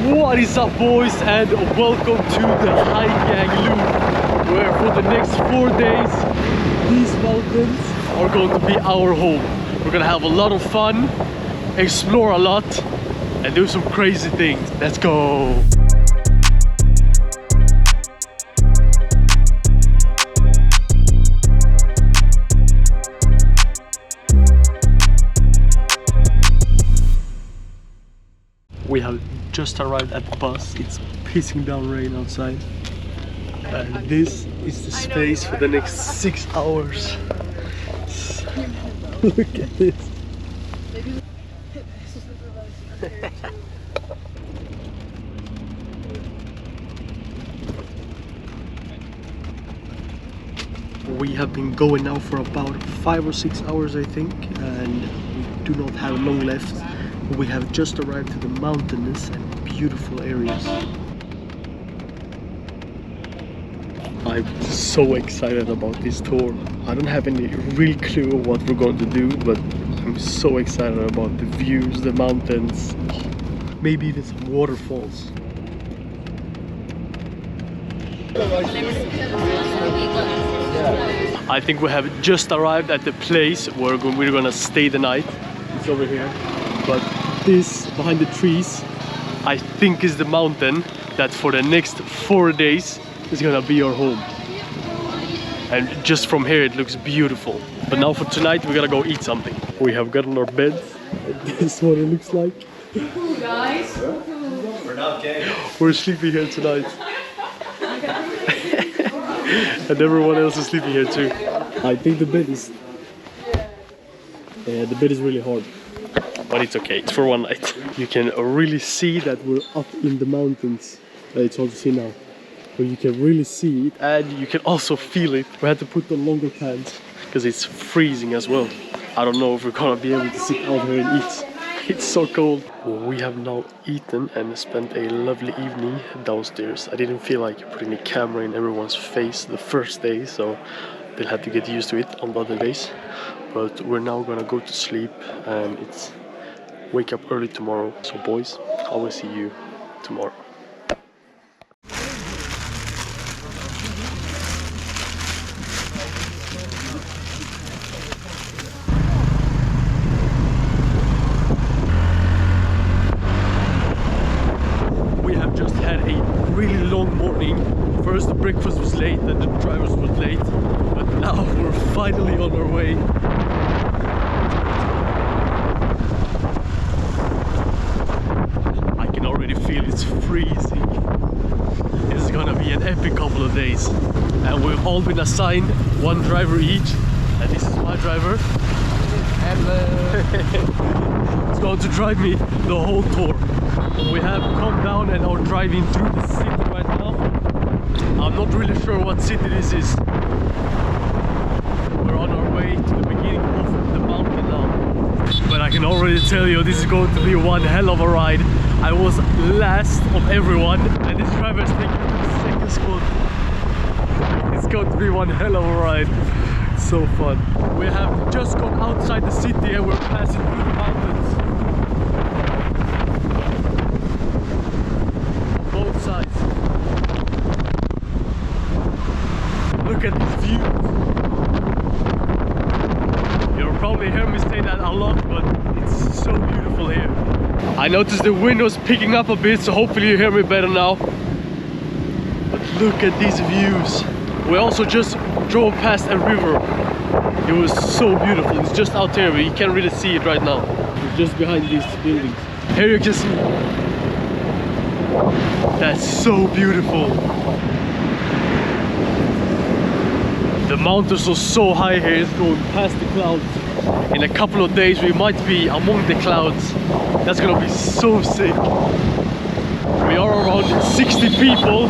What is up, boys, and welcome to the Giang loop, where for the next 4 days these mountains are going to be our home. We're gonna have a lot of fun, explore a lot, and do some crazy things. Let's go! We have just arrived at the bus. It's pissing down rain outside. And this is the space for the next 6 hours. Look at this. We have been going now for about 5 or 6 hours, I think, and we do not have long left. We have just arrived to the mountainous and beautiful areas. I'm so excited about this tour. I don't have any real clue of what we're going to do, but I'm so excited about the views, the mountains, maybe even some waterfalls. I think we have just arrived at the place where we're gonna stay the night. It's over here. But this behind the trees, I think, is the mountain that for the next 4 days is gonna be our home. And just from here it looks beautiful. But now for tonight we're gonna go eat something. We have gotten our beds. This is what it looks like. Guys, we're not gay. We're sleeping here tonight. And everyone else is sleeping here too. I think the bed is really hard. But it's okay, it's for one night. You can really see that we're up in the mountains. It's hard to see now. But you can really see it, and you can also feel it. We had to put on longer pants because it's freezing as well. I don't know if we're gonna be able to sit out here and eat. It's so cold. We have now eaten and spent a lovely evening downstairs. I didn't feel like putting a camera in everyone's face the first day, so they'll have to get used to it on the other days. But we're now gonna go to sleep, and it's wake up early tomorrow. So boys, I will see you tomorrow. We have just had a really long morning. First the breakfast was late and the drivers were late, but now we're finally on our way. Feel it's freezing. This is gonna be an epic couple of days, and we've all been assigned one driver each, and this is my driver. Hello. It's going to drive me the whole tour. We have come down and are driving through the city right now. I'm not really sure what city this is. We're on our way to the beginning of the mountain now, but I can already tell you this is going to be one hell of a ride. I was last of everyone, and this driver is taking the second spot. It's going to be one hell of a ride. It's so fun. We have just gone outside the city and we're passing through the mountains. Both sides. Look at this view. You'll probably hear me say that a lot, but it's so beautiful here. I noticed the wind was picking up a bit, so hopefully you hear me better now. But look at these views. We also just drove past a river. It was so beautiful. It's just out here, but you can't really see it right now. It's just behind these buildings. Here you can see. That's so beautiful. The mountains are so high here, it's going past the clouds. In a couple of days we might be among the clouds. That's gonna be so sick. We are around 60 people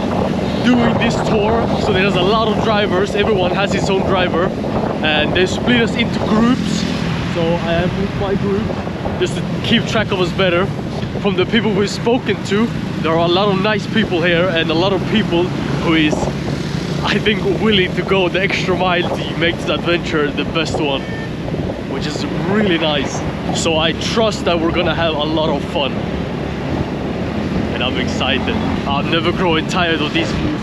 doing this tour, so there's a lot of drivers. Everyone has his own driver, and they split us into groups. So I am with my group just to keep track of us better. From the people we've spoken to, there are a lot of nice people here, and a lot of people who is, I think, willing to go the extra mile to make this adventure the best one, which is really nice. So I trust that we're gonna have a lot of fun, and I'm excited. I'm never growing tired of these views.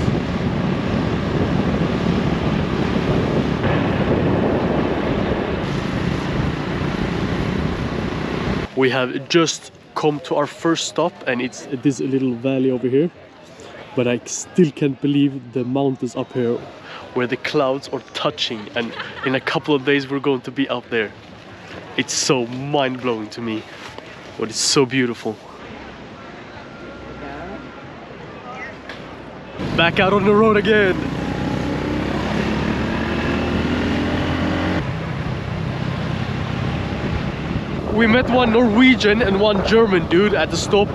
We have just come to our first stop, and it's this little valley over here. But I still can't believe the mountains up here where the clouds are touching, and in a couple of days we're going to be up there. It's so mind-blowing to me, but it's so beautiful. Back out on the road again. We met one Norwegian and one German dude at the stop,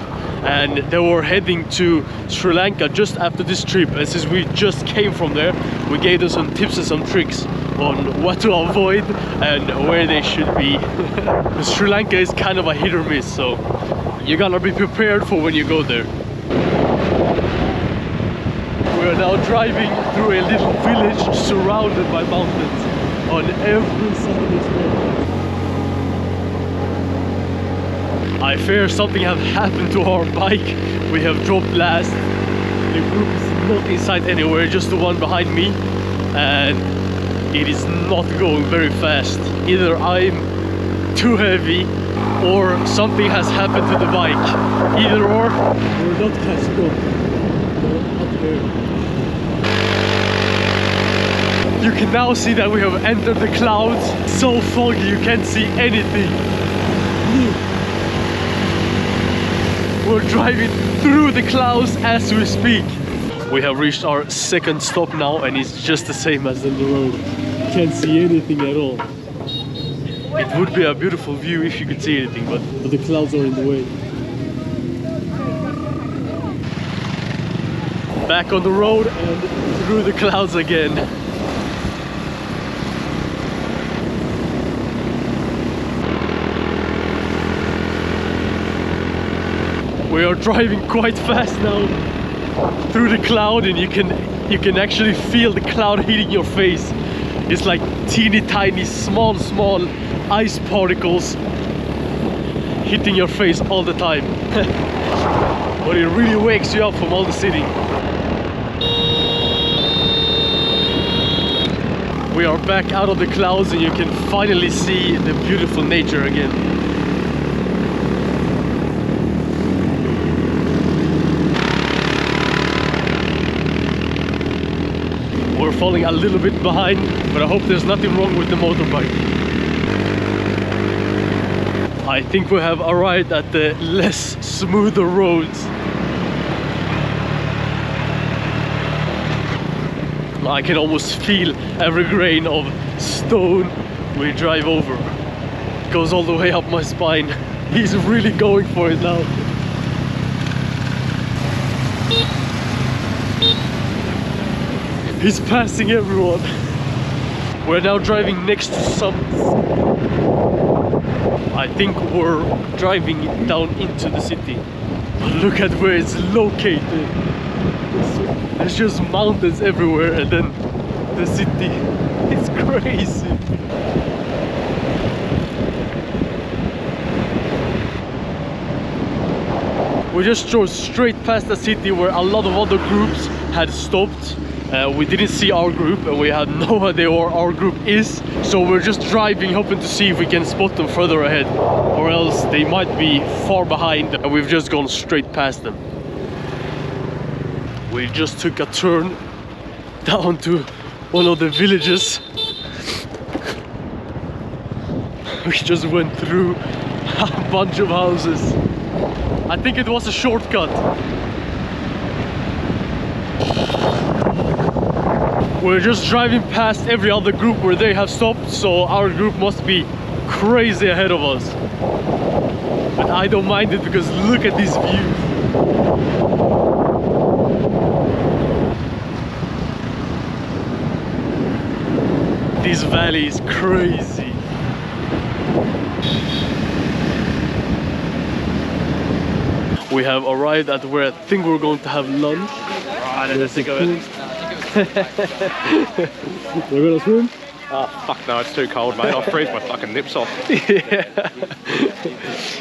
and they were heading to Sri Lanka just after this trip. And since we just came from there, we gave them some tips and some tricks on what to avoid and where they should be. Sri Lanka is kind of a hit or miss, so you gotta be prepared for when you go there. We are now driving through a little village surrounded by mountains on every side of this road. I fear something has happened to our bike. We have dropped last. The group is not inside anywhere, just the one behind me, and it is not going very fast. Either I'm too heavy or something has happened to the bike. Either or, we're not catching up. We're up here. You can now see that we have entered the clouds. So foggy, you can't see anything. We're driving through the clouds as we speak. We have reached our second stop now, and it's just the same as on the road. You can't see anything at all. It would be a beautiful view if you could see anything, but the clouds are in the way. Back on the road and through the clouds again. We are driving quite fast now through the cloud, and you can actually feel the cloud hitting your face. It's like teeny tiny small ice particles hitting your face all the time. But it really wakes you up from all the sitting. We are back out of the clouds, and you can finally see the beautiful nature again. We're falling a little bit behind, but I hope there's nothing wrong with the motorbike. I think we have arrived at the less smoother roads. I can almost feel every grain of stone we drive over. It goes all the way up my spine. He's really going for it now. He's passing everyone. We're now driving next to some... I think we're driving down into the city. But look at where it's located. There's just mountains everywhere, and then the city. It's crazy. We just drove straight past the city where a lot of other groups had stopped. We didn't see our group, and we had no idea where our group is, so we're just driving, hoping to see if we can spot them further ahead, or else they might be far behind and we've just gone straight past them. We just took a turn down to one of the villages. We just went through a bunch of houses. I think it was a shortcut. We're just driving past every other group where they have stopped, so our group must be crazy ahead of us. But I don't mind it, because look at this view. This valley is crazy. We have arrived at where I think we're going to have lunch. Alright, let's think of it. We're gonna swim? Oh, fuck no, it's too cold, mate. I'll freeze my fucking nips off. Yeah.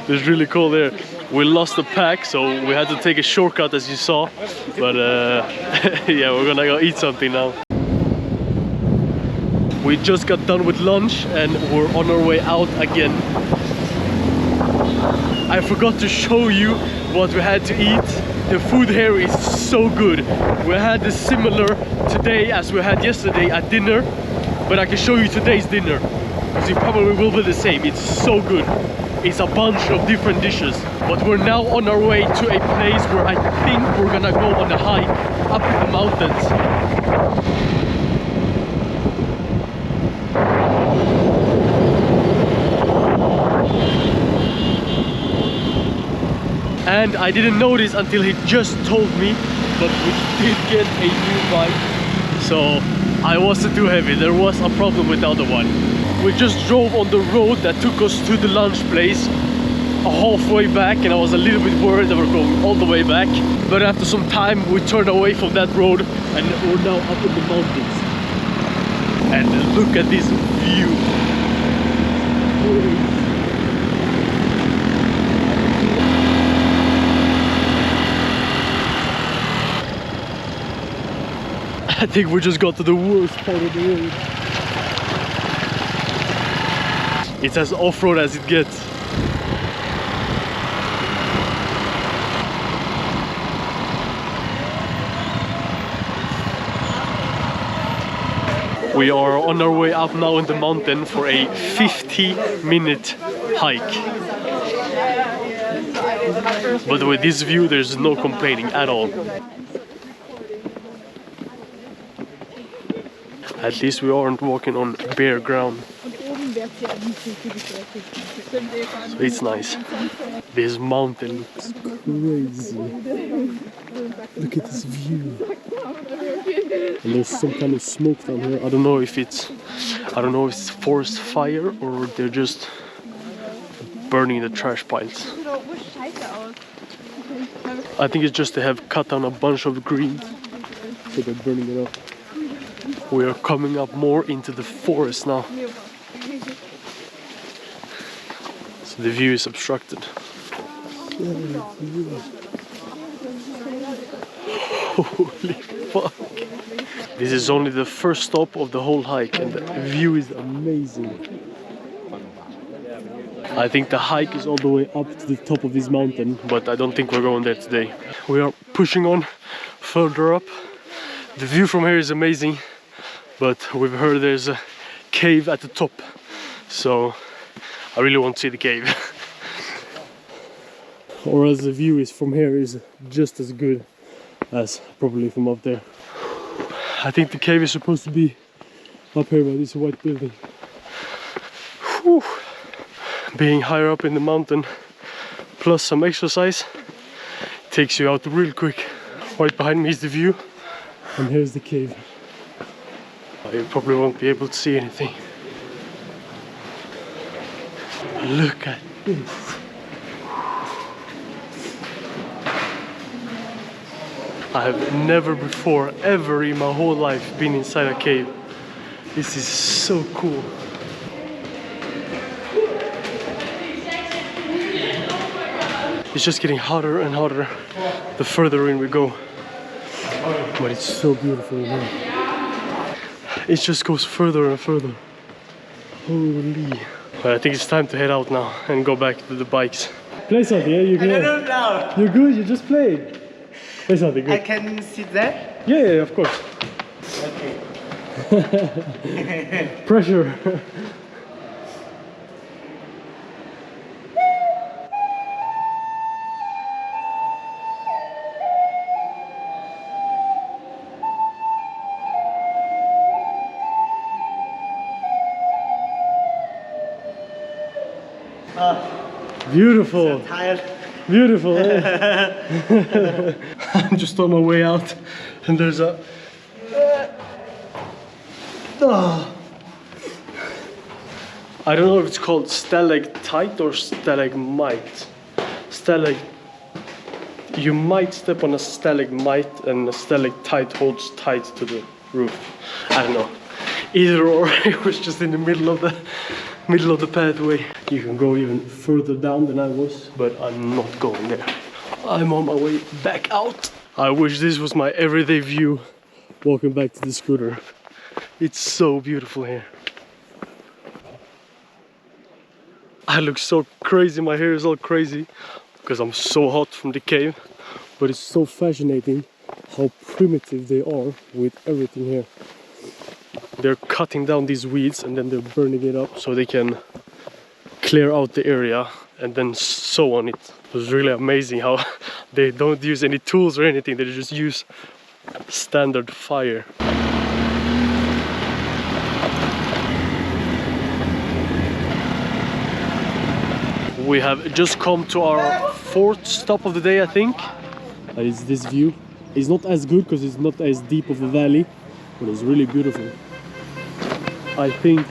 It's really cold there. We lost the pack, so we had to take a shortcut as you saw. But yeah, we're gonna go eat something now. We just got done with lunch and we're on our way out again. I forgot to show you what we had to eat. The food here is so good. We had the similar today as we had yesterday at dinner, but I can show you today's dinner because it probably will be the same. It's so good. It's a bunch of different dishes, but we're now on our way to a place where I think we're gonna go on a hike up in the mountains. And I didn't notice until he just told me, but we did get a new bike, so I wasn't too heavy. There was a problem with the other one. We just drove on the road that took us to the lunch place halfway back, and I was a little bit worried that we're going all the way back. But after some time we turned away from that road and we're now up in the mountains. And look at this view. I think we just got to the worst part of the road. It's as off-road as it gets. We are on our way up now in the mountain for a 50-minute hike. But with this view, there's no complaining at all. At least we aren't walking on bare ground. So it's nice. This mountain looks crazy. Look at this view. And there's some kind of smoke down here. I don't know if it's forest fire or they're just burning the trash piles. I think it's just they have cut down a bunch of green, so they're burning it up. We are coming up more into the forest now. So the view is obstructed. Holy fuck. This is only the first stop of the whole hike and the view is amazing. I think the hike is all the way up to the top of this mountain, but I don't think we're going there today. We are pushing on further up. The view from here is amazing, but we've heard there's a cave at the top, so I really want to see the cave. Or else the view is from here is just as good as probably from up there. I think the cave is supposed to be up here by this white building. Whew. Being higher up in the mountain plus some exercise takes you out real quick. Right behind me is the view, and here's the cave. You probably won't be able to see anything. Look at this. I have never before, ever in my whole life, been inside a cave. This is so cool. It's just getting hotter and hotter the further in we go. But it's so beautiful in here. It just goes further and further. Holy. But I think it's time to head out now and go back to the bikes. Play something, yeah? You're good. You're good, you just played. Play something good. I can sit there? Yeah, of course. Okay. Pressure. Beautiful. I'm tired. Beautiful, eh? I'm just on my way out and there's a... I don't know if it's called stalactite or stalagmite. You might step on a stalagmite and a stalactite holds tight to the roof. I don't know. either or. It was just in the middle of the pathway. You can go even further down than I was, but I'm not going there. I'm on my way back out. I wish this was my everyday view walking back to the scooter. It's so beautiful here. I look so crazy, my hair is all crazy because I'm so hot from the cave, but it's so fascinating how primitive they are with everything here. They're cutting down these weeds and then they're burning it up so they can clear out the area and then sew on it. It was really amazing how they don't use any tools or anything, they just use standard fire. We have just come to our fourth stop of the day, I think. And it's this view. It's not as good because it's not as deep of a valley, but it's really beautiful. I think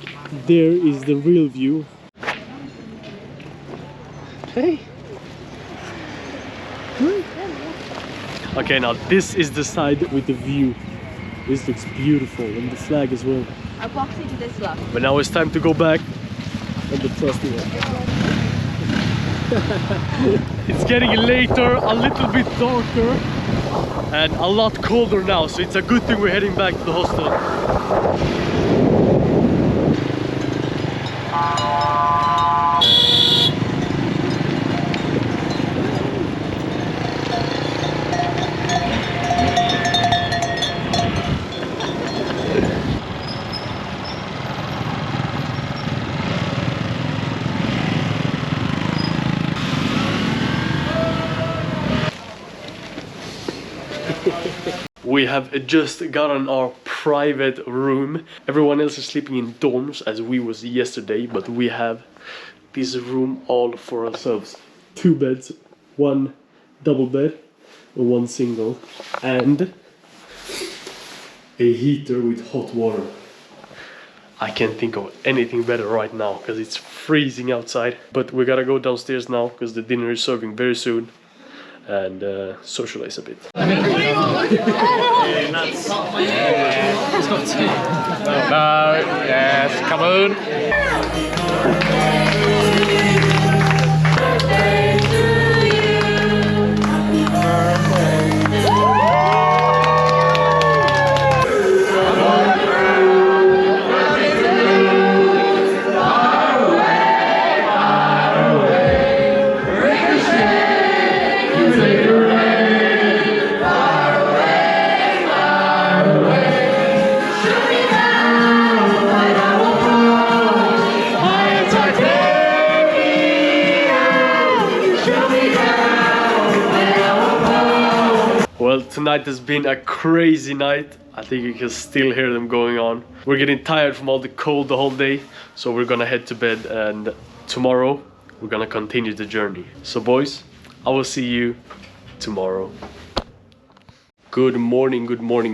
there is the real view. Hey! Okay, now this is the side with the view. This looks beautiful, and the flag as well. But now it's time to go back on the trusty one. It's getting later, a little bit darker and a lot colder now, so it's a good thing we're heading back to the hostel. We have just gotten our private room. Everyone else is sleeping in dorms as we was yesterday, but we have this room all for ourselves. 2 beds, 1 double bed, 1 single, and a heater with hot water. I can't think of anything better right now because it's freezing outside. But we gotta go downstairs now because the dinner is serving very soon. And socialize a bit. No, yes, come on. Well, tonight has been a crazy night. I think you can still hear them going on. We're getting tired from all the cold the whole day, so we're gonna head to bed, and tomorrow we're gonna continue the journey. So boys, I will see you tomorrow. Good morning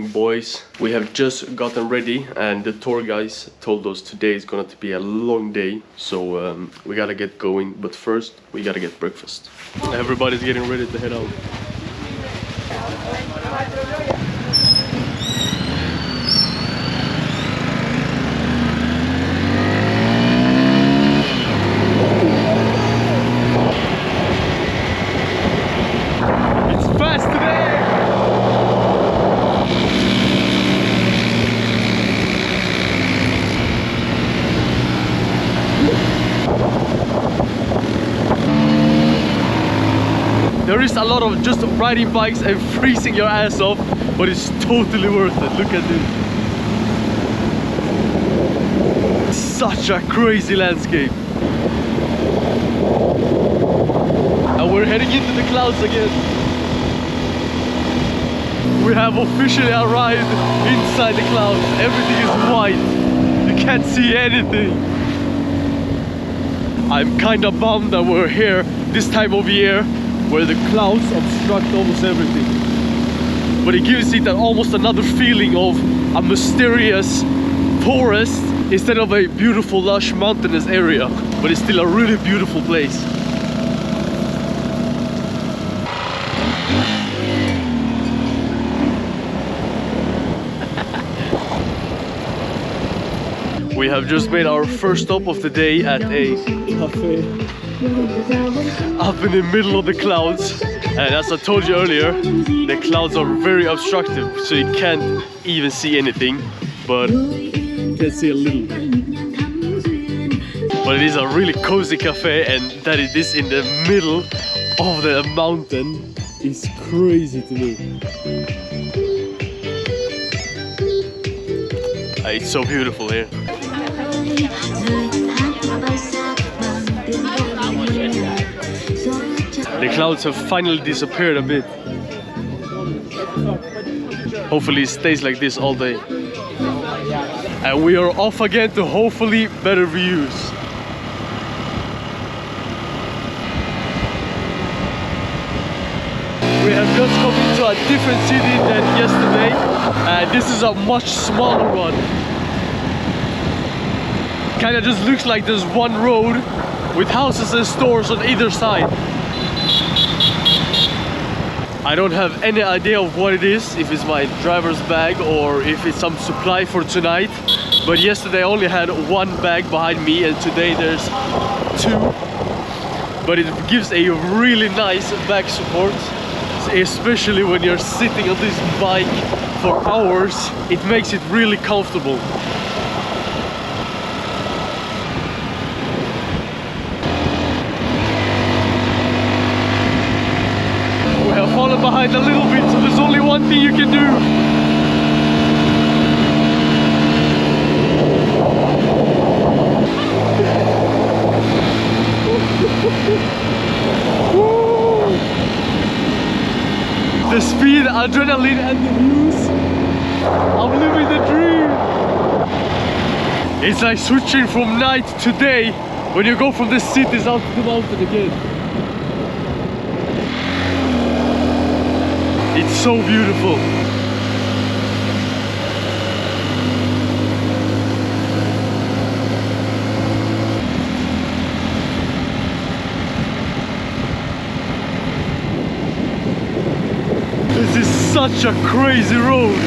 boys. We have just gotten ready and the tour guys told us today is gonna be a long day, so we gotta get going, but first we gotta get breakfast. Everybody's getting ready to head out. It's fast today! There is a lot of just riding bikes and freezing your ass off, but it's totally worth it. Look at this. Such a crazy landscape. And we're heading into the clouds again. We have officially arrived inside the clouds. Everything is white. You can't see anything. I'm kinda bummed that we're here this time of year, where the clouds obstruct almost everything. But it gives it almost another feeling of a mysterious forest instead of a beautiful lush mountainous area. But it's still a really beautiful place. We have just made our first stop of the day at a cafe up in the middle of the clouds. And as I told you earlier, the clouds are very obstructive, so you can't even see anything, but you can see a little bit. But it is a really cozy cafe, and that it is in the middle of the mountain is crazy to me. It's so beautiful here. The clouds have finally disappeared a bit. Hopefully it stays like this all day. And we are off again to hopefully better views. We have just come into a different city than yesterday, and this is a much smaller one. Kinda just looks like there's one road with houses and stores on either side. I don't have any idea of what it is, if it's my driver's bag or if it's some supply for tonight. But yesterday I only had one bag behind me, and today there's two. But it gives a really nice back support, especially when you're sitting on this bike for hours. It makes it really comfortable. We have fallen behind a little bit, so there's only one thing you can do. The speed, adrenaline, and the views. I'm living the dream. It's like switching from night to day when you go from the cities out to the mountain again. It's so beautiful. This is such a crazy road.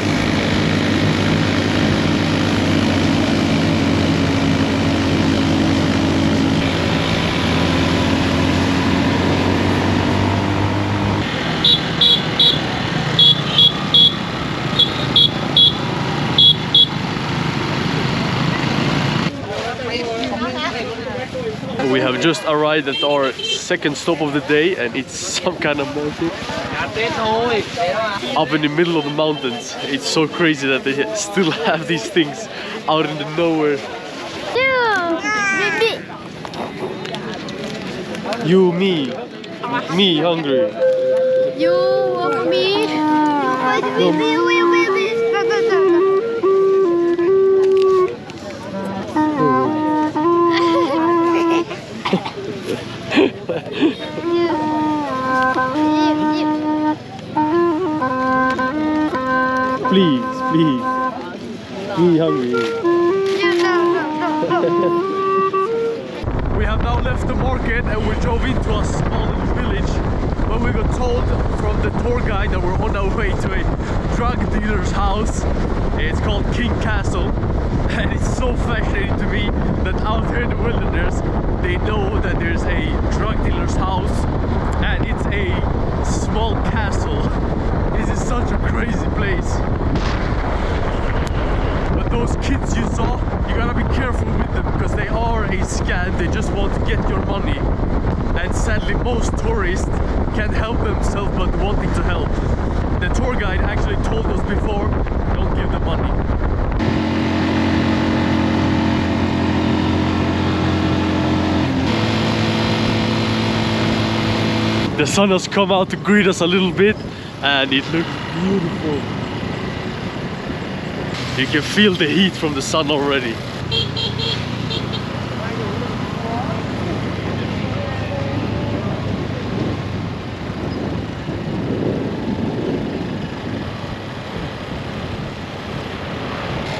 We have just arrived at our second stop of the day, and it's some kind of market up in the middle of the mountains. It's so crazy that they still have these things out in the nowhere. You, me hungry. You want me? Please, please. Me hungry. We have now left the market and we drove into a small little village, but we got told from the tour guide that we're on our way to a drug dealer's house. It's called King Castle, and it's so fascinating to me that out here in the wilderness they know that there's a drug dealer's house and it's a small castle. This is such a crazy place. But those kids you saw, you gotta be careful with them because they are a scam. They just want to get your money. And sadly most tourists can't help themselves but wanting to help. The tour guide actually told us before, don't give them money. The sun has come out to greet us a little bit, and it looks beautiful. You can feel the heat from the sun already.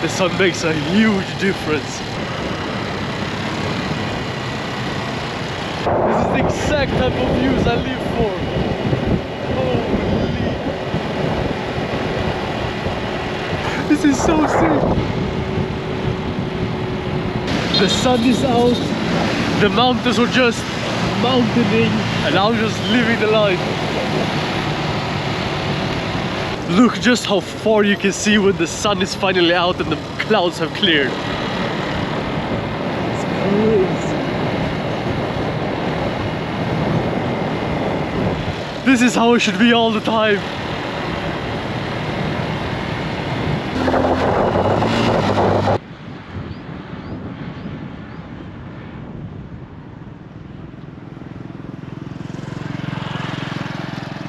The sun makes a huge difference. This is the exact type of views I live for. Holy. This is so sick. The sun is out, the mountains are just mountaining, and I'm just living the life. Look just how far you can see when the sun is finally out and the clouds have cleared. It's crazy. This is how it should be all the time.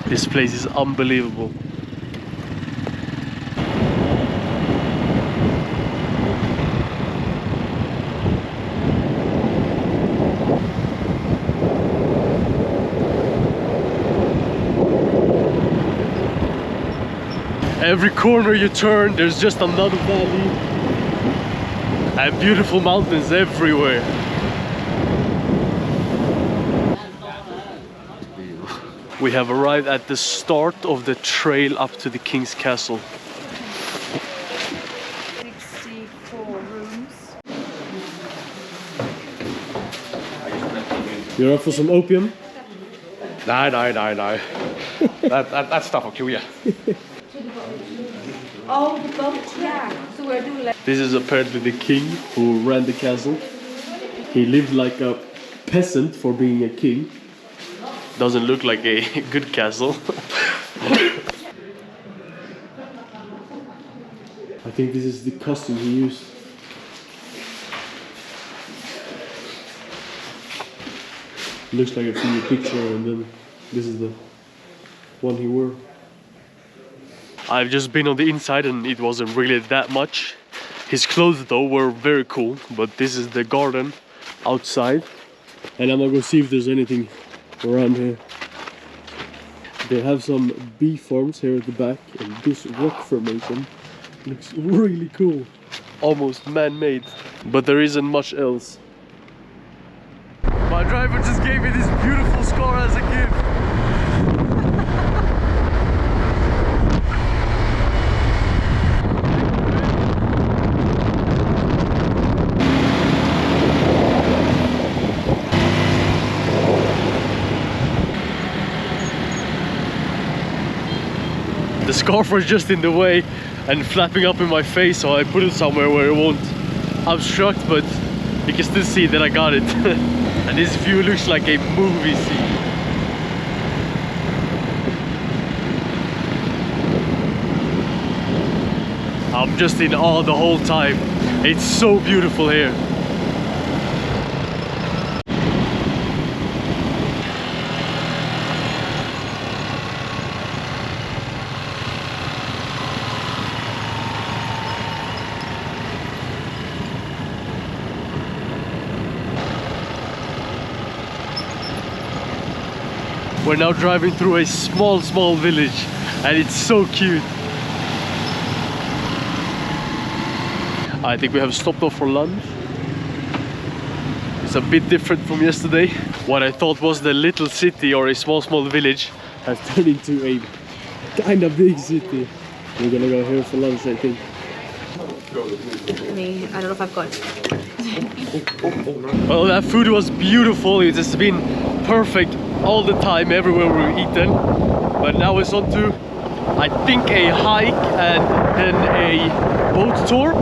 This place is unbelievable. Every corner you turn, there's just another valley and beautiful mountains everywhere. We have arrived at the start of the trail up to the King's Castle. 64 rooms. You're up for some opium? No. that stuff will kill you. Oh, the boat, yeah. So we're doing like... This is apparently the king who ran the castle. He lived like a peasant for being a king. Doesn't look like a good castle. I think this is the costume he used. Looks like from the picture, and then this is the one he wore. I've just been on the inside and it wasn't really that much. His clothes though were very cool, but this is the garden outside. And I'm gonna go see if there's anything around here. They have some bee farms here at the back, and this rock formation looks really cool. Almost man-made, but there isn't much else. My driver just gave me this beautiful scar as a gift. The scarf was just in the way and flapping up in my face, so I put it somewhere where it won't obstruct, but you can still see that I got it. And this view looks like a movie scene. I'm just in awe the whole time. It's so beautiful here. We're now driving through a small village, and it's so cute. I think we have stopped off for lunch. It's a bit different from yesterday. What I thought was the little city or a small village has turned into a kind of big city. We're gonna go here for lunch, I think. I don't know if I've got Well, that food was beautiful. It has been perfect all the time, everywhere we've eaten. But now it's on to, I think, a hike and then a boat tour.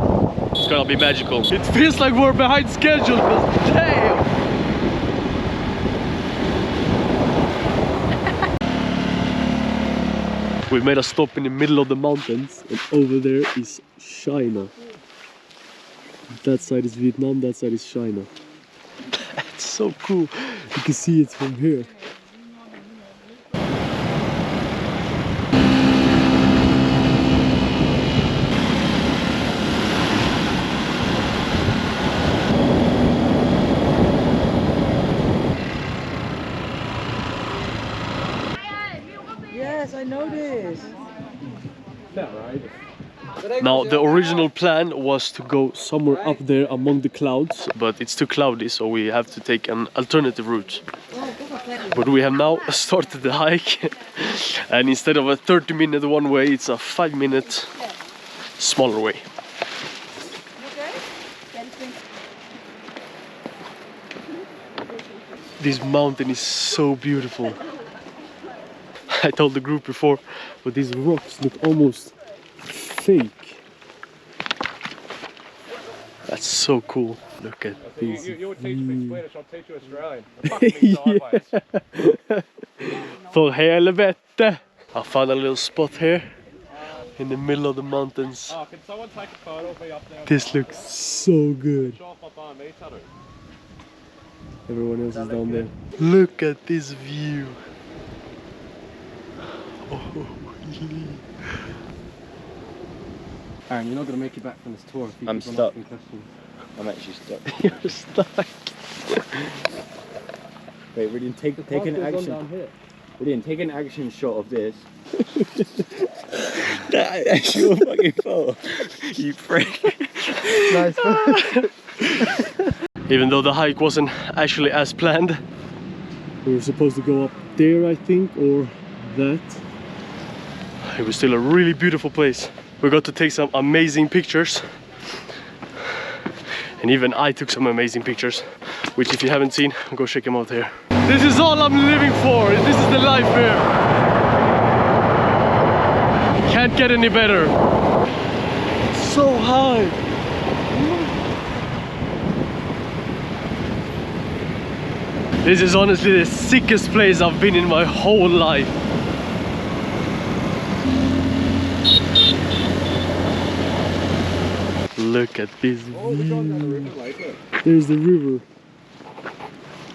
It's gonna be magical. It feels like we're behind schedule, but damn! We made a stop in the middle of the mountains, and over there is China. That side is Vietnam, that side is China. It's so cool. You can see it from here. Yes, I know this. Now, the original plan was to go somewhere up there among the clouds, but it's too cloudy, so we have to take an alternative route. But we have now started the hike, and instead of a 30-minute one way, it's a 5-minute smaller way. This mountain is so beautiful. I told the group before, but these rocks look almost fake. That's so cool. Look at this. You would teach me Swedish, I'll teach you Australian. Fuck me sideways. For helvete! I found a little spot here in the middle of the mountains. Oh, can someone take a photo of me up there? This looks so good. Show off my Vietnamese tattoo. Everyone else is down there. Look at this view. Oh, Aaron, you're not going to make it back from this tour if you I'm keep on stuck. asking questions. I'm actually stuck. you're stuck. Wait, we didn't take an action. We didn't take an action shot of this. That actual fucking photo. You prick. Nice. Even though the hike wasn't actually as planned. We were supposed to go up there, I think, or that. It was still a really beautiful place. We got to take some amazing pictures. And even I took some amazing pictures, which if you haven't seen, go check them out here. This is all I'm living for. This is the life here. Can't get any better. So high. This is honestly the sickest place I've been in my whole life. Look at this view. There's the river.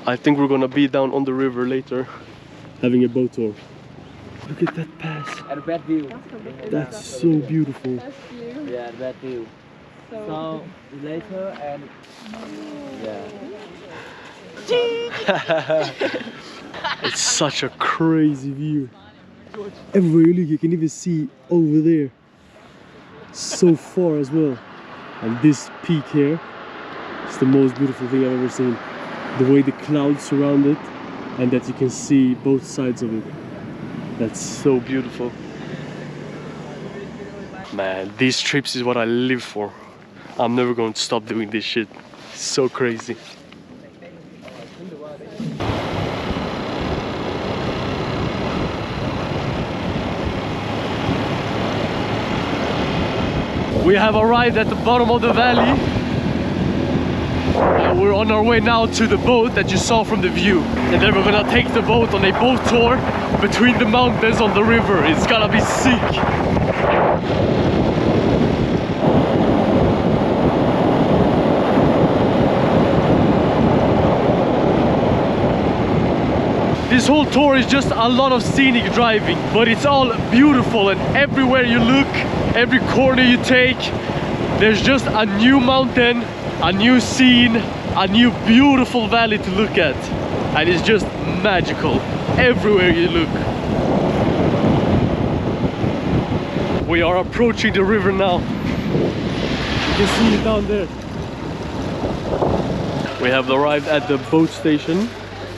I think we're gonna be down on the river later, having a boat tour. Look at that pass. At a bad view. That's so beautiful. Yeah, at a bad view. So later and yeah. It's such a crazy view. Everywhere you look, you can even see over there. So far as well. And this peak here is the most beautiful thing I've ever seen. The way the clouds surround it and that you can see both sides of it. That's so beautiful. Man, these trips is what I live for. I'm never going to stop doing this shit. It's so crazy. We have arrived at the bottom of the valley. And we're on our way now to the boat that you saw from the view. And then we're gonna take the boat on a boat tour between the mountains on the river. It's gonna be sick. This whole tour is just a lot of scenic driving, but it's all beautiful, and everywhere you look, every corner you take, there's just a new mountain, a new scene, a new beautiful valley to look at. And it's just magical everywhere you look. We are approaching the river now. You can see it down there. We have arrived at the boat station.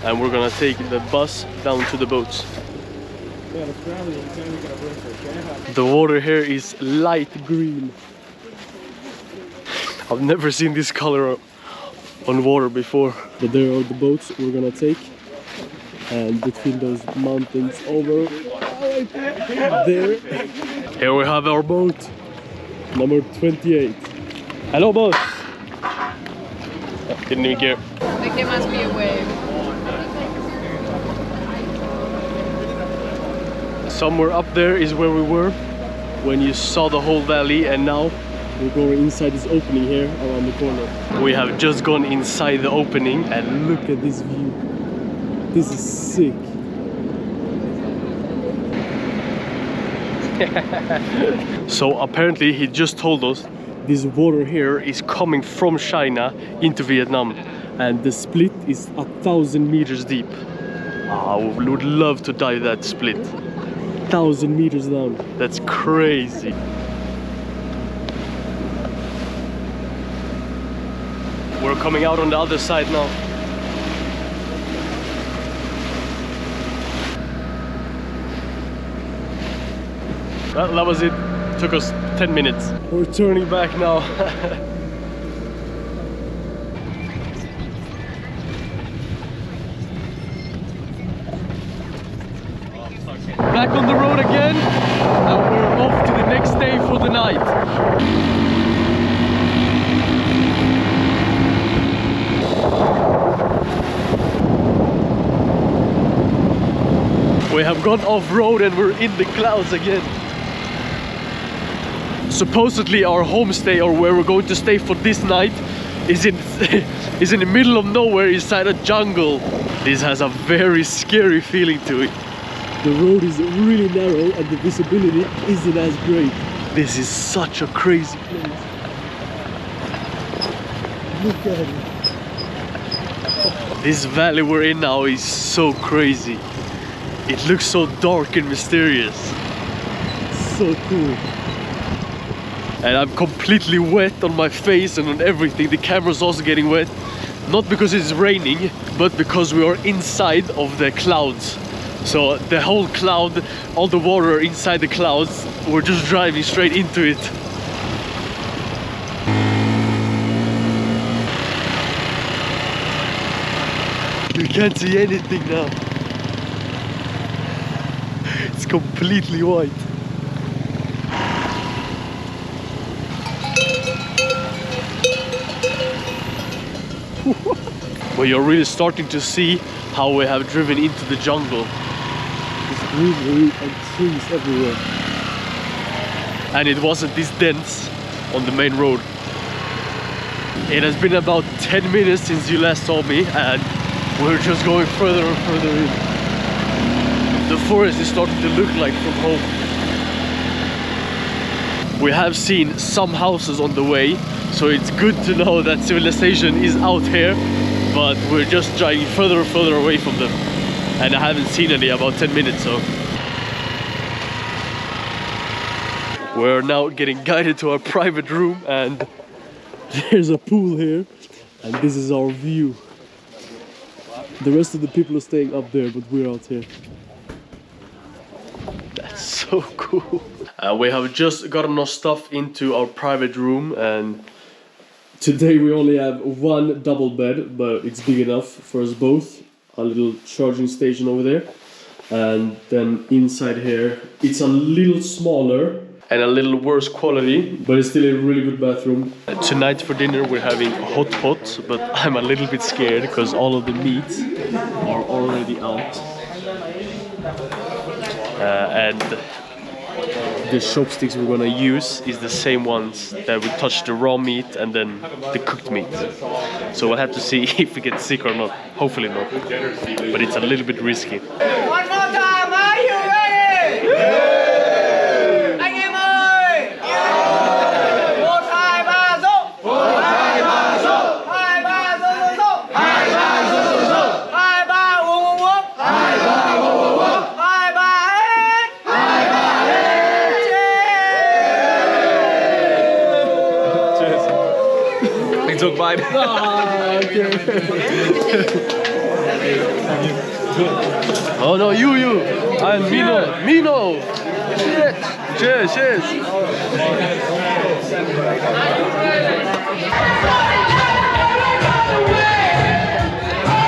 And we're gonna take the bus down to the boats. The water here is light green. I've never seen this color on water before. But there are the boats we're gonna take. And between those mountains over right there. Here we have our boat. Number 28. Hello boat! Didn't even care. I think there must be a wave. Somewhere up there is where we were when you saw the whole valley, and now we're going inside this opening here around the corner. We have just gone inside the opening and look at this view. This is sick. So apparently he just told us this water here is coming from China into Vietnam, and the split is 1,000 meters deep. I would love to dive that split. 1,000 meters down. That's crazy. We're coming out on the other side now. Well, that was it. Took us 10 minutes. We're turning back now. back on the road again, and we're off to the next day for the night. We have gone off-road and we're in the clouds again. Supposedly our homestay, or where we're going to stay for this night, is in the middle of nowhere inside a jungle. This has a very scary feeling to it. The road is really narrow and the visibility isn't as great. This is such a crazy place. Look at it. This valley we're in now is so crazy. It looks so dark and mysterious. So cool. And I'm completely wet on my face and on everything. The camera's also getting wet. Not because it's raining, but because we are inside of the clouds. So the whole cloud, all the water inside the clouds, we're just driving straight into it. You can't see anything now. It's completely white. Well, you're really starting to see how we have driven into the jungle. There's greenery and trees everywhere. And it wasn't this dense on the main road. It has been about 10 minutes since you last saw me, and we're just going further and further in. The forest is starting to look like from home. We have seen some houses on the way, so it's good to know that civilization is out here, but we're just driving further and further away from them. And I haven't seen any about 10 minutes, so. We're now getting guided to our private room, and there's a pool here, and this is our view. The rest of the people are staying up there, but we're out here. That's so cool. We have just gotten our stuff into our private room, and today we only have one double bed, but it's big enough for us both. A little charging station over there, and then inside here it's a little smaller and a little worse quality, but it's still a really good bathroom. Tonight for dinner we're having hot pot, but I'm a little bit scared because all of the meats are already out. And the chopsticks we're gonna use is the same ones that we touch the raw meat and then the cooked meat. So we'll have to see if we get sick or not. Hopefully not, but it's a little bit risky. One more time, are you ready? Yeah! Anh em ơi! Yeah! 1, 2, 3, dỗ! 1, 2, 3, dỗ! 2, 3, dỗ, dỗ, dỗ! 2, 3, dỗ, dỗ, dỗ! 2, 3, uống, uống, uống! 2, 3, uống, uống, uống! 2, 3, hết! 2, 3, hết! Cheers! He took mine. Oh no, you! And Mino! Cheers! Cheers!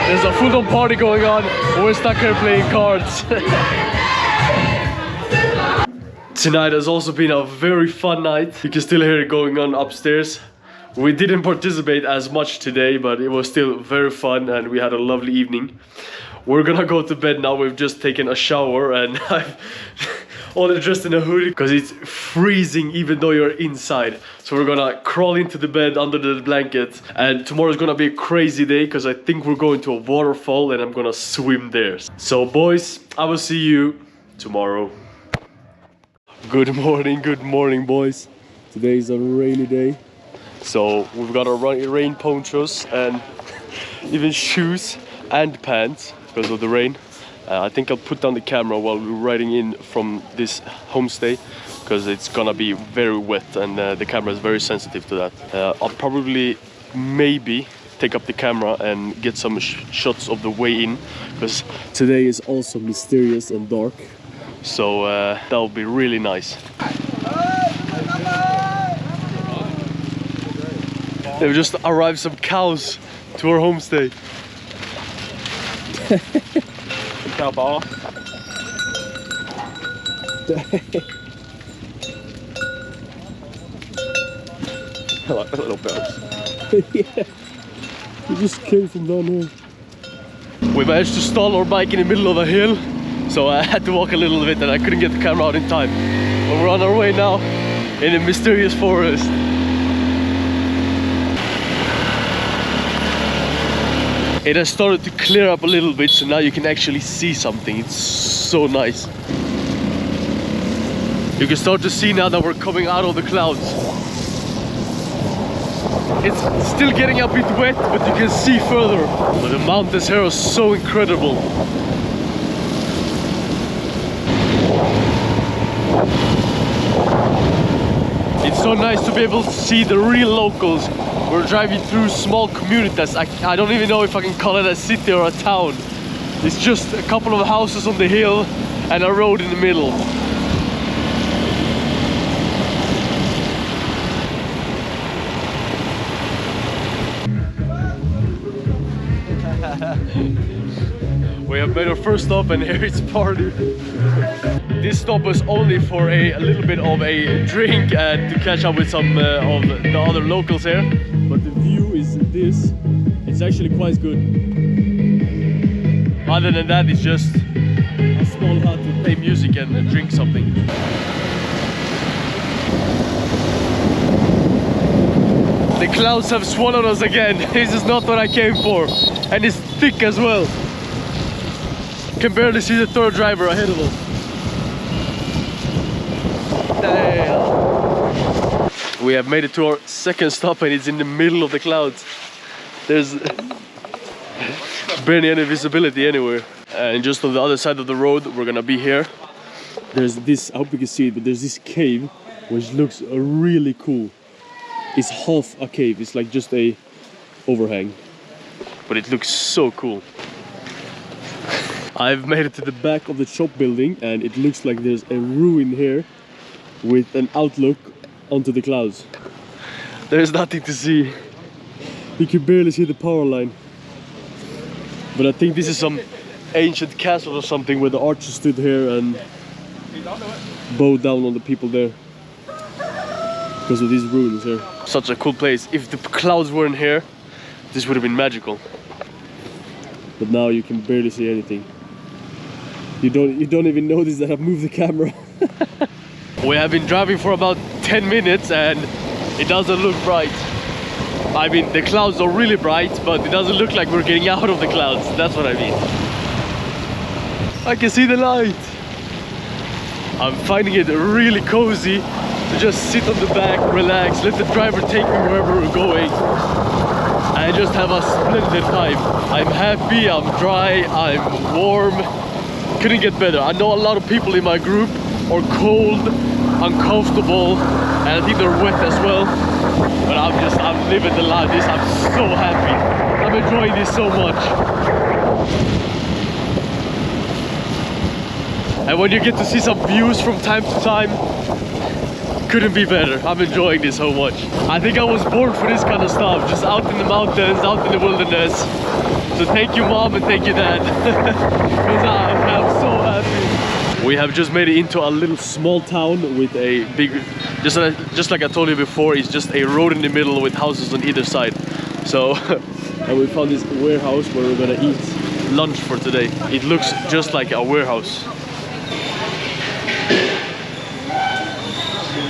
There's a full-on party going on. We're stuck here playing cards. Tonight has also been a very fun night. You can still hear it going on upstairs. We didn't participate as much today, but it was still very fun and we had a lovely evening. We're gonna go to bed now. We've just taken a shower and I'm only dressed in a hoodie because it's freezing even though you're inside. So we're gonna crawl into the bed under the blanket, and tomorrow's gonna be a crazy day because I think we're going to a waterfall and I'm gonna swim there. So boys, I will see you tomorrow. Good morning boys. Today is a rainy day. So we've got our rain ponchos and even shoes and pants because of the rain. I think I'll put down the camera while we're riding in from this homestay because it's gonna be very wet and the camera is very sensitive to that. I'll probably maybe take up the camera and get some shots of the way in because today is also mysterious and dark. So that'll be really nice. They've just arrived some cows to our homestay. Cow ball. I like the little bells. Yeah. We just came from down here. We managed to stall our bike in the middle of a hill, so I had to walk a little bit and I couldn't get the camera out in time. But we're on our way now in a mysterious forest. It has started to clear up a little bit, so now you can actually see something. It's so nice. You can start to see now that we're coming out of the clouds. It's still getting a bit wet, but you can see further. But the mountains here are so incredible. It's so nice to be able to see the real locals. We're driving through small communities. I don't even know if I can call it a city or a town. It's just a couple of houses on the hill and a road in the middle. We have made our first stop and here it's party. This stop was only for a little bit of a drink and to catch up with some of the other locals here. But the view is this. It's actually quite good. Other than that, it's just a small hut to play music and drink something. The clouds have swallowed us again. This is not what I came for. And it's thick as well. Can barely see the third driver ahead of us. Damn. We have made it to our second stop and it's in the middle of the clouds. There's barely any visibility anywhere. And just on the other side of the road, we're gonna be here. There's this, I hope you can see it, but there's this cave which looks really cool. It's half a cave, it's like just a overhang. But it looks so cool. I've made it to the back of the shop building and it looks like there's a ruin here with an outlook onto the clouds. There's nothing to see. You can barely see the power line. But I think this is some ancient castle or something where the archers stood here and bowed down on the people there. Because of these ruins here. Such a cool place. If the clouds weren't here, this would have been magical. But now you can barely see anything. You don't even notice that I've moved the camera. We have been driving for about 10 minutes and it doesn't look bright. I mean, the clouds are really bright, but it doesn't look like we're getting out of the clouds. That's what I mean. I can see the light. I'm finding it really cozy to just sit on the back, relax, let the driver take me wherever we're going. And just have a splendid time. I'm happy, I'm dry, I'm warm. Couldn't get better. I know a lot of people in my group are cold, uncomfortable, and I think they're wet as well. But I'm living the life. I'm so happy. I'm enjoying this so much. And when you get to see some views from time to time, couldn't be better. I'm enjoying this so much. I think I was born for this kind of stuff, just out in the mountains, out in the wilderness. So thank you mom and thank you dad. Because I'm so happy. We have just made it into a little small town with a big, just like I told you before, it's just a road in the middle with houses on either side. So, and we found this warehouse where we're gonna eat lunch for today. It looks just like a warehouse.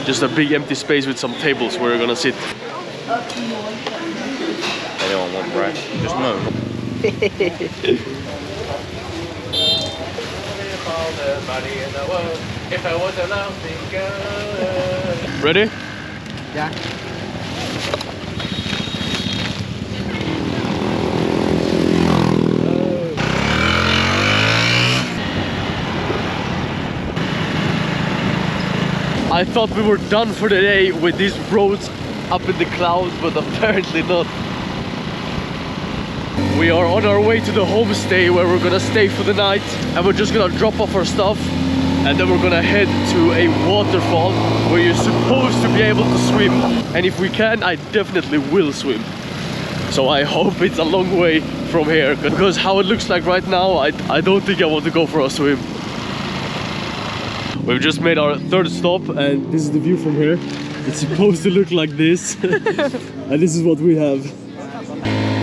Just a big empty space with some tables where we're gonna sit. Anyone want bread? Just move. Ready? Yeah. I thought we were done for the day with these roads up in the clouds, but apparently not. We are on our way to the homestay where we're gonna stay for the night, and we're just gonna drop off our stuff and then we're gonna head to a waterfall where you're supposed to be able to swim, and if we can, I definitely will swim. So I hope it's a long way from here, because how it looks like right now, I don't think I want to go for a swim. We've just made our third stop and this is the view from here. It's supposed to look like this. And this is what we have.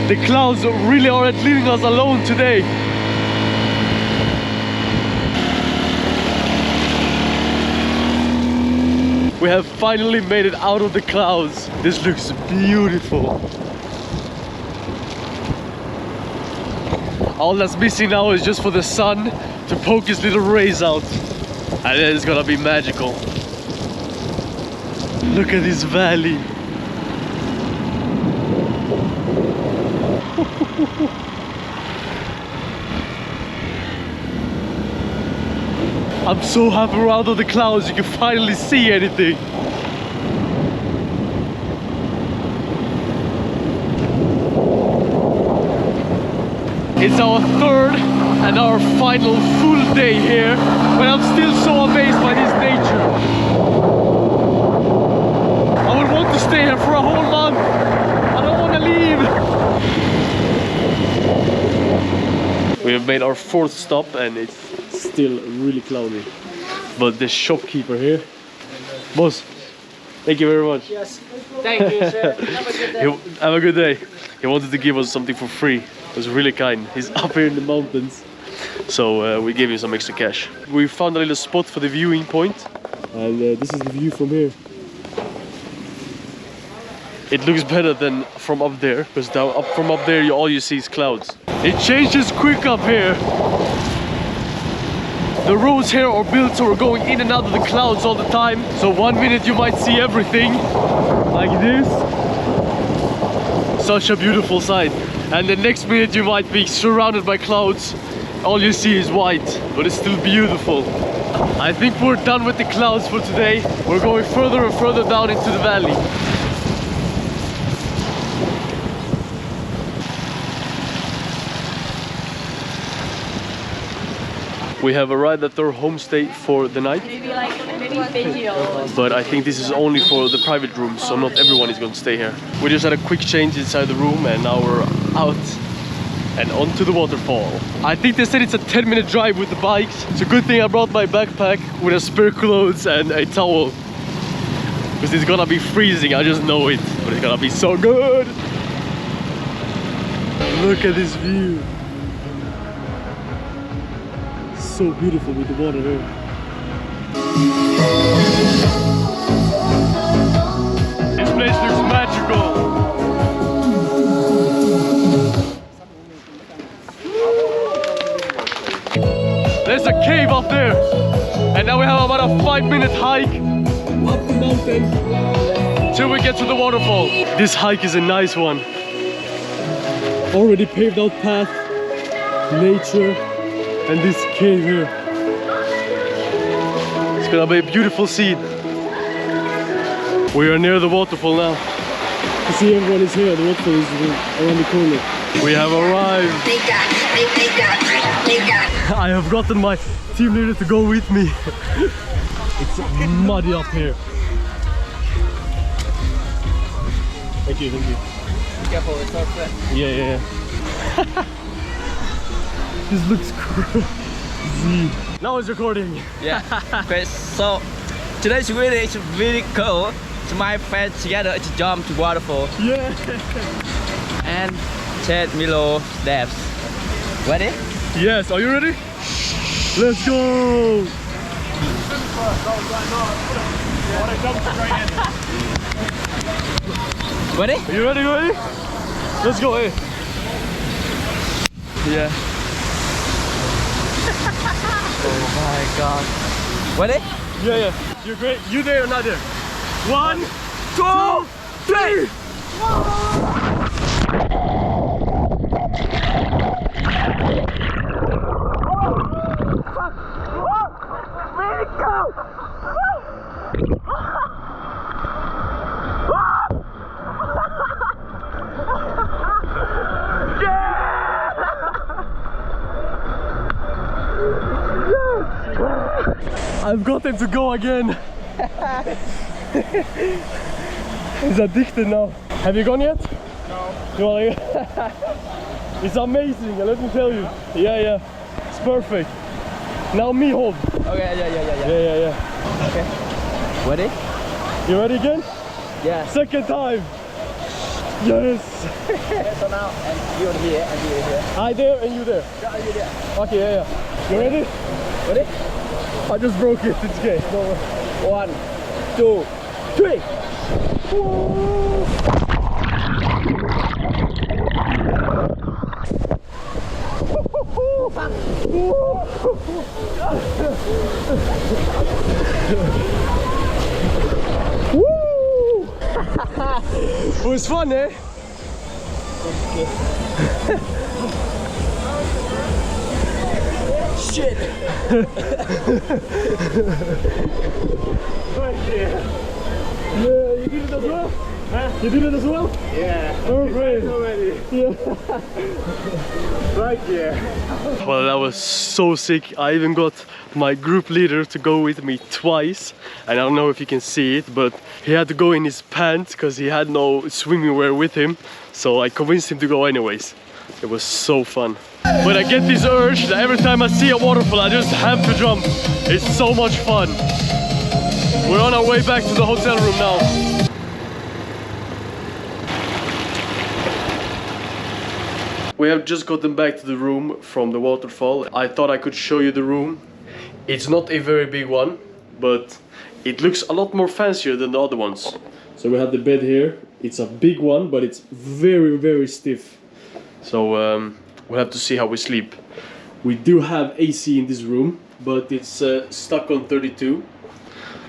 The clouds really aren't leaving us alone today. We have finally made it out of the clouds. This looks beautiful. All that's missing now is just for the sun to poke his little rays out. And then it's gonna be magical. Look at this valley. I'm so happy we're out of the clouds, you can finally see anything. It's our third and our final full day here, but I'm still so amazed by this nature. I would want to stay here for a whole month. I don't want to leave. We have made our fourth stop and it's still really cloudy. But the shopkeeper here, boss, thank you very much. Yes, thank you, sir. Have a good day. Have a good day. He wanted to give us something for free. It was really kind. He's up here in the mountains. So we gave him some extra cash. We found a little spot for the viewing point. And this is the view from here. It looks better than from up there. Because from up there all you see is clouds. It changes quick up here. The roads here are built so we're going in and out of the clouds all the time. So 1 minute you might see everything like this. Such a beautiful sight. And the next minute you might be surrounded by clouds. All you see is white, but it's still beautiful. I think we're done with the clouds for today. We're going further and further down into the valley. We have arrived at our homestay for the night. But I think this is only for the private rooms, so not everyone is going to stay here. We just had a quick change inside the room and now we're out and onto the waterfall. I think they said it's a 10-minute drive with the bikes. It's a good thing I brought my backpack with a spare clothes and a towel. Because it's gonna be freezing, I just know it. But it's gonna be so good! Look at this view. So beautiful with the water here. This place looks magical. There's a cave up there. And now we have about a 5-minute hike up the mountain till we get to the waterfall. This hike is a nice one. Already paved out path, nature, and this cave here. It's gonna be a beautiful scene. We are near the waterfall now. You see everyone is here, the waterfall is around the corner. We have arrived. I have gotten my team leader to go with me. It's muddy up here. Thank you, thank you. Be careful, it's all set. Yeah. This looks crazy. Now it's recording. Yeah. Okay, so today's video is really cool. So my friends together to jump to waterfall. Yeah. And 10 below steps. Ready? Yes, are you ready? Let's go! Ready? Are you ready? Let's go, hey. Yeah. Oh my god. Ready? Yeah. You're great. You there or not there? 1, 2, 3! I've got them to go again. He's addicted now. Have you gone yet? No. You wanna go? It's amazing, let me tell you. Yeah. It's perfect. Now me hold. Okay, yeah. Yeah. Okay. Ready? You ready again? Yeah. Second time. Yes. So now, and you here, and you here. I there and you there. Yeah, you there. Okay, yeah. You ready? Ready? I just broke it. It's okay. No worry. 1, 2, 3. Woo! It was fun, eh? Shit. Yeah, you did it as well? Huh? You did it as well? Yeah. Perfect. Already. Yeah. Right here. Well, that was so sick. I even got my group leader to go with me twice. And I don't know if you can see it, but he had to go in his pants because he had no swimming wear with him. So I convinced him to go anyways. It was so fun. But I get this urge that every time I see a waterfall, I just have to jump. It's so much fun. We're on our way back to the hotel room now. We have just gotten back to the room from the waterfall. I thought I could show you the room. It's not a very big one, but it looks a lot more fancier than the other ones. So we have the bed here. It's a big one, but it's very, very stiff. So we'll have to see how we sleep. We do have AC in this room, but it's stuck on 32.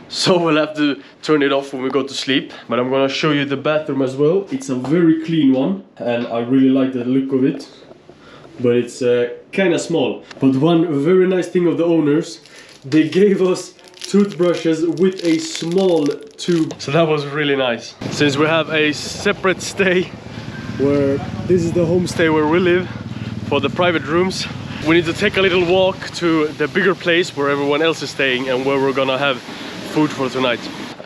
So we'll have to turn it off when we go to sleep. But I'm gonna show you the bathroom as well. It's a very clean one and I really like the look of it. But it's kind of small. But one very nice thing of the owners, they gave us toothbrushes with a small tube. So that was really nice. Since we have a separate stay, where this is the homestay where we live for the private rooms, we need to take a little walk to the bigger place where everyone else is staying and where we're gonna have food for tonight.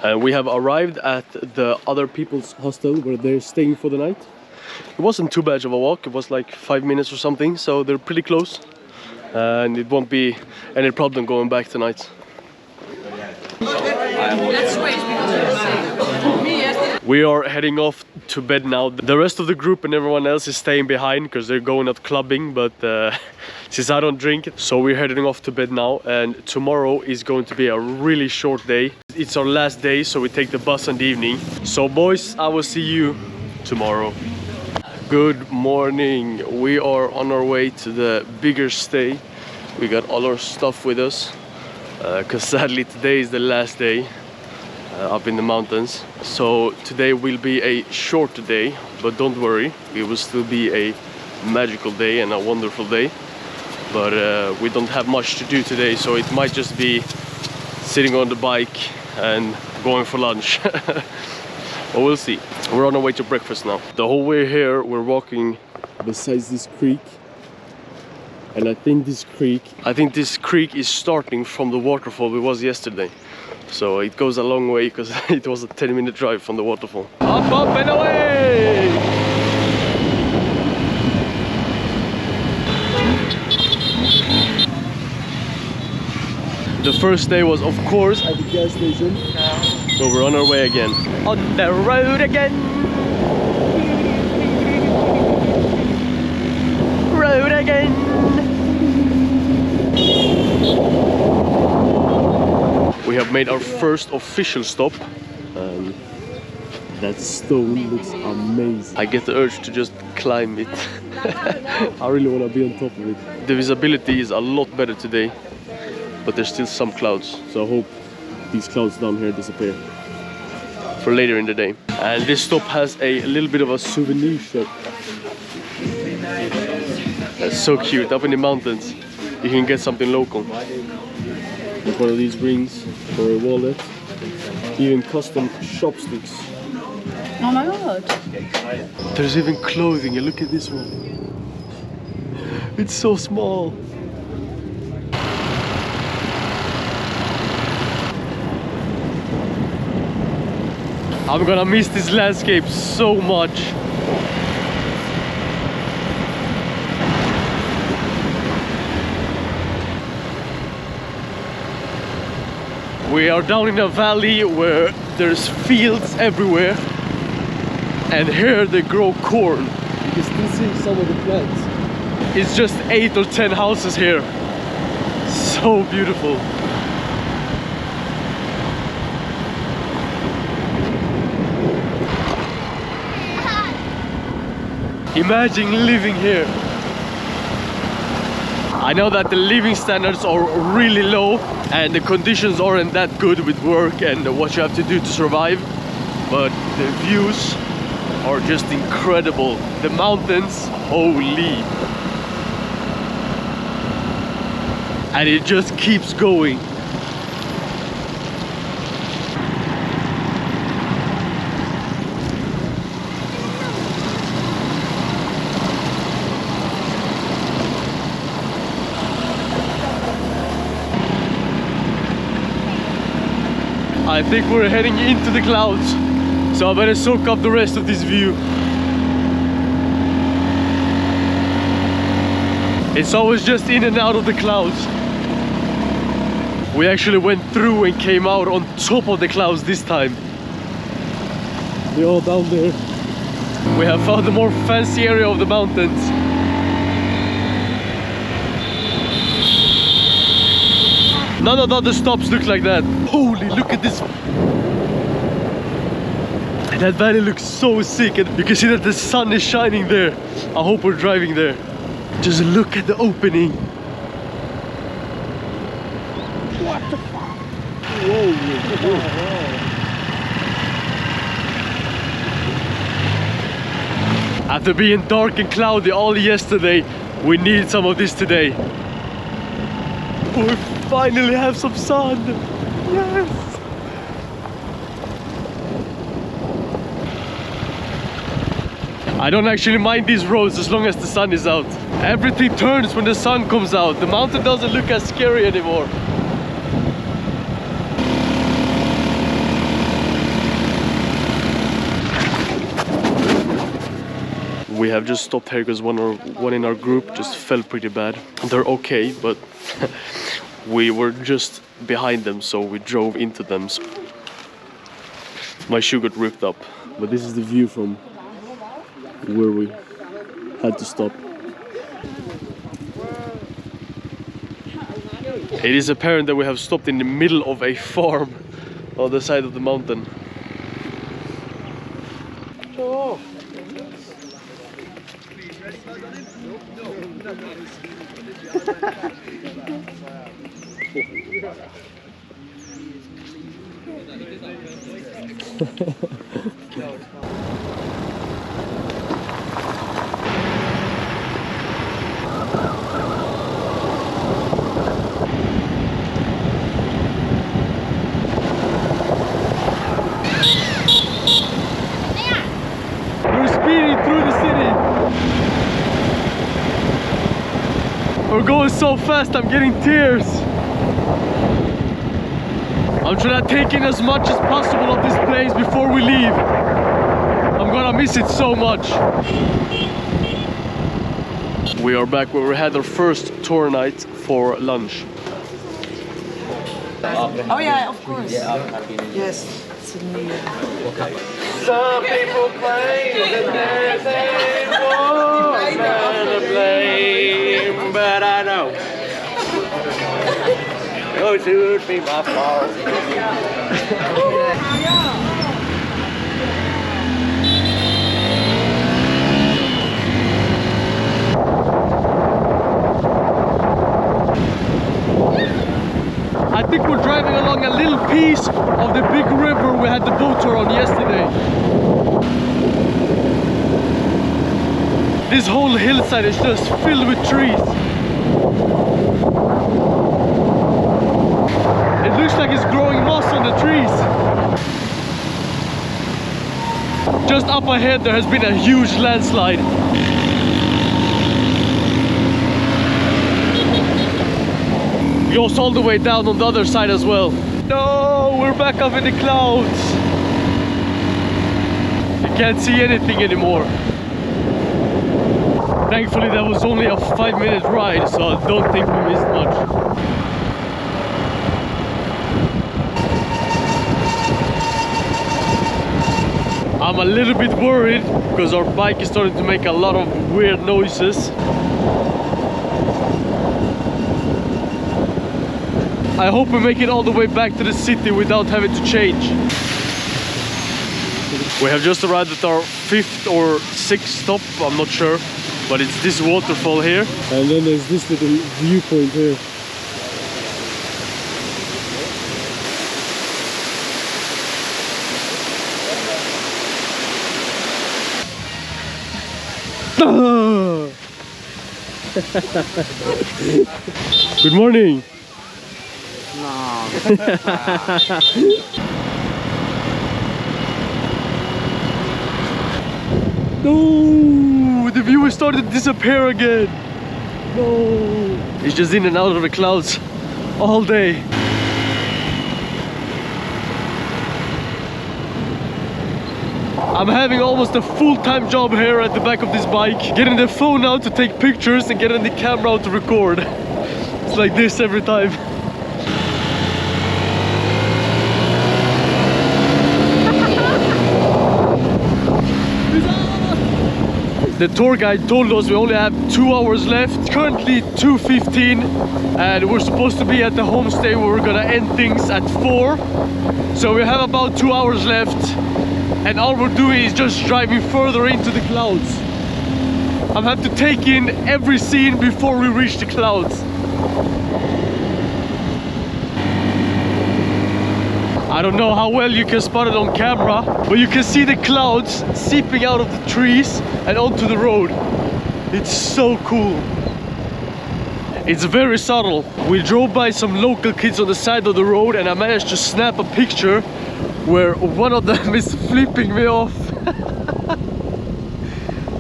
And we have arrived at the other people's hostel where they're staying for the night. It wasn't too bad of a walk, it was like 5 minutes or something, so they're pretty close. And it won't be any problem going back tonight. Let's switch because me yesterday. We are heading off to bed now. The rest of the group and everyone else is staying behind because they're going out clubbing, but since I don't drink, so we're heading off to bed now. And tomorrow is going to be a really short day. It's our last day, so we take the bus in the evening. So boys, I will see you tomorrow. Good morning. We are on our way to the bigger stay. We got all our stuff with us because sadly today is the last day up in the mountains. So today will be a short day, but don't worry, it will still be a magical day and a wonderful day. But we don't have much to do today, so it might just be sitting on the bike and going for lunch. But we'll see. We're on our way to breakfast now. The whole way here we're walking besides this creek. And I think this creek is starting from the waterfall it was yesterday. So it goes a long way because it was a 10-minute drive from the waterfall. Up, up and away! The first day was of course at the gas station. So we're on our way again. On the road again! Road again! We have made our first official stop, and that stone looks amazing. I get the urge to just climb it. I really want to be on top of it. The visibility is a lot better today, but there's still some clouds, so I hope these clouds down here disappear for later in the day. And this stop has a little bit of a souvenir shop. That's so cute. Up in the mountains you can get something local, like one of these rings or a wallet, even custom chopsticks. Oh my god. There's even clothing. You look at this one, it's so small. I'm gonna miss this landscape so much. We are down in a valley where there's fields everywhere, and here they grow corn. You can still see some of the plants. It's just 8 or 10 houses here. So beautiful. Imagine living here. I know that the living standards are really low and the conditions aren't that good with work and what you have to do to survive, but the views are just incredible. The mountains, holy. And it just keeps going. I think we're heading into the clouds, so I better soak up the rest of this view. It's always just in and out of the clouds. We actually went through and came out on top of the clouds this time. They're all down there. We have found the more fancy area of the mountains. None of the other stops look like that. Holy, look at this. That valley looks so sick, and you can see that the sun is shining there. I hope we're driving there. Just look at the opening. What the fuck? Whoa, whoa, whoa. After being dark and cloudy all yesterday, we need some of this today. We finally have some sun. Yes. I don't actually mind these roads as long as the sun is out. Everything turns when the sun comes out. The mountain doesn't look as scary anymore. We have just stopped here because one in our group just fell pretty bad. They're okay, but we were just behind them, so we drove into them. My shoe got ripped up, but this is the view from where we had to stop. It is apparent that we have stopped in the middle of a farm on the side of the mountain. Oh. We're speeding through the city. We're going so fast, I'm getting tears. I'm trying to take in as much as possible of this place before we leave. I'm gonna miss it so much. We are back where we had our first tour night for lunch. Oh yeah, of course. Yes. It's in the, Some people claim that there's a woman to blame, but I know it would be my fault. I think we're driving along a little piece of the big river we had the boat tour on yesterday. This whole hillside is just filled with trees. It looks like it's growing moss on the trees. Just up ahead there has been a huge landslide. It goes all the way down on the other side as well. No, we're back up in the clouds. You can't see anything anymore. Thankfully that was only a 5-minute ride, so I don't think we missed much. I'm a little bit worried because our bike is starting to make a lot of weird noises. I hope we make it all the way back to the city without having to change. We have just arrived at our 5th or 6th stop, I'm not sure, but it's this waterfall here. And then there's this little viewpoint here. Good morning. No, the view is starting to disappear again. No, it's just in and out of the clouds all day. I'm having almost a full-time job here at the back of this bike, getting the phone out to take pictures and getting the camera out to record. It's like this every time. The tour guide told us we only have 2 hours left. It's currently 2:15 and we're supposed to be at the homestay where we're gonna end things at 4. So we have about 2 hours left and all we're doing is just driving further into the clouds. I have to take in every scene before we reach the clouds. I don't know how well you can spot it on camera, but you can see the clouds seeping out of the trees and onto the road. It's so cool. It's very subtle. We drove by some local kids on the side of the road and I managed to snap a picture where one of them is flipping me off.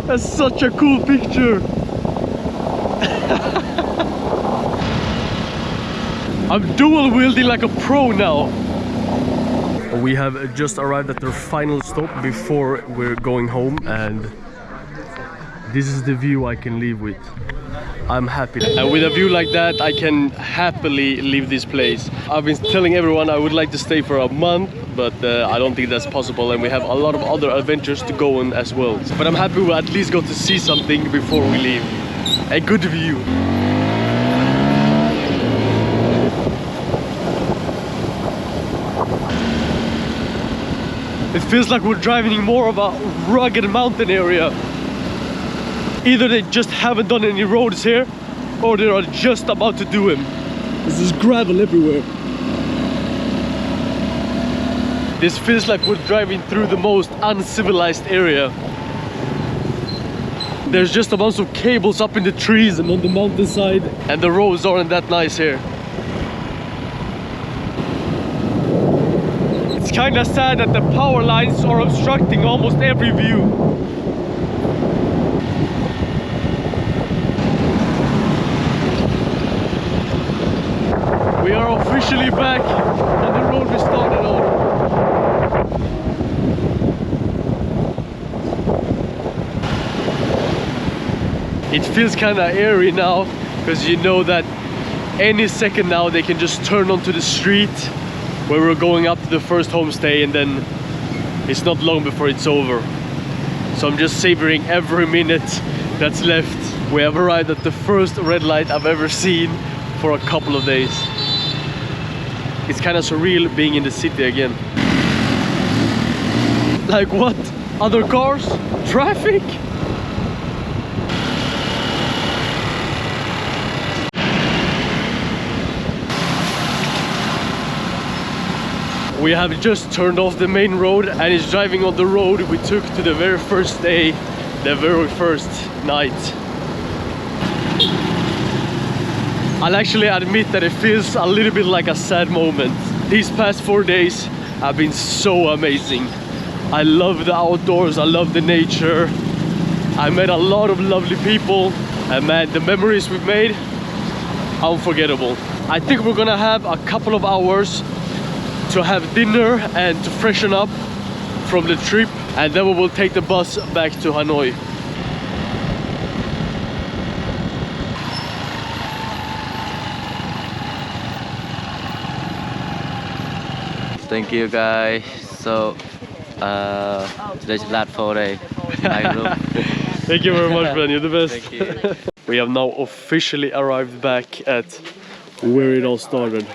That's such a cool picture. I'm dual wielding like a pro now. We have just arrived at our final stop before we're going home and this is the view I can leave with. I'm happy. And with a view like that, I can happily leave this place. I've been telling everyone I would like to stay for a month, but I don't think that's possible and we have a lot of other adventures to go on as well. But I'm happy we at least got to see something before we leave. A good view. It feels like we're driving in more of a rugged mountain area. Either they just haven't done any roads here, or they are just about to do them. There's just gravel everywhere. This feels like we're driving through the most uncivilized area. There's just a bunch of cables up in the trees and on the mountainside, and the roads aren't that nice here. It's kind of sad that the power lines are obstructing almost every view. We are officially back on the road we started on. It feels kind of eerie now because you know that any second now they can just turn onto the street where we're going up to the first homestay and then it's not long before it's over. So I'm just savoring every minute that's left. We have arrived at the first red light I've ever seen for a couple of days. It's kind of surreal being in the city again. Like what? Other cars? Traffic? We have just turned off the main road and is driving on the road we took to the very first day, the very first night. I'll actually admit that it feels a little bit like a sad moment. These past 4 days have been so amazing. I love the outdoors, I love the nature. I met a lot of lovely people and man, the memories we've made, unforgettable. I think we're gonna have a couple of hours to have dinner and to freshen up from the trip and then we will take the bus back to Hanoi. Thank you guys. So Today's the last 4 day. Thank you very much, Ben. You're the best. Thank you. We have now officially arrived back at where it all started.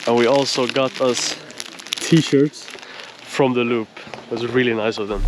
And we also got us t-shirts from the loop. It was really nice of them.